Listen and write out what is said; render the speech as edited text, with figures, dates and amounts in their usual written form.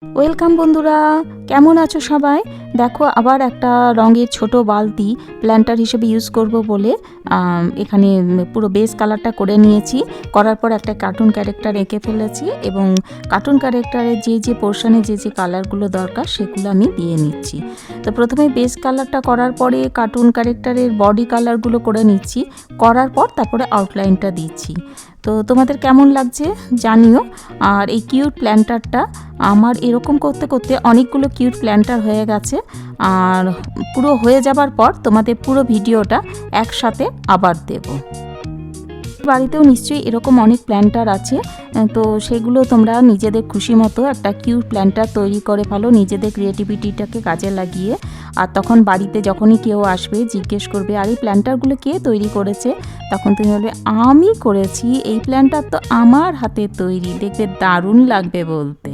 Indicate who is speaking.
Speaker 1: Welcome বন্ধুরা, কেমন আছো সবাই? দেখো আবার একটা রঙের ছোট বালতি প্ল্যান্টার হিসেবে ইউজ করব বলে এখানে পুরো বেস কালারটা করে নিয়েছি। করার পর একটা কার্টুন ক্যারেক্টার এঁকে ফেলেছি এবং কার্টুন ক্যারেক্টারের যে পোর্শনে যে কালারগুলো দরকার সেগুলো আমি দিয়ে নিচ্ছি। তো প্রথমে বেস কালারটা করার পরে কার্টুন ক্যারেক্টারের বডি কালারগুলো করে নিচ্ছি, করার পর তারপরে আউটলাইনটা দিচ্ছি। তো তোমাদের কেমন লাগছে জানিও। আর এই কিউট প্ল্যান্টারটা আমার এরকম করতে করতে অনেকগুলো কিউট প্ল্যান্টার হয়ে গেছে। আর পুরো হয়ে যাবার পর তোমাদের পুরো ভিডিওটা একসাথে আবার দেব। বাড়িতেও নিশ্চয়ই এরকম অনেক প্ল্যান্টার আছে, তো সেগুলো তোমরা নিজেদের খুশি মতো একটা কিউট প্ল্যান্টার তৈরি করে ফেলো নিজেদের ক্রিয়েটিভিটিটাকে কাজে লাগিয়ে। আর তখন বাড়িতে যখনই কেউ আসবে জিজ্ঞেস করবে আর এই প্ল্যান্টারগুলো কে তৈরি করেছে, তখন তুমি বলবে আমি করেছি, এই প্ল্যান্টার তো আমার হাতে তৈরি, দেখবে দারুণ লাগবে বলতে।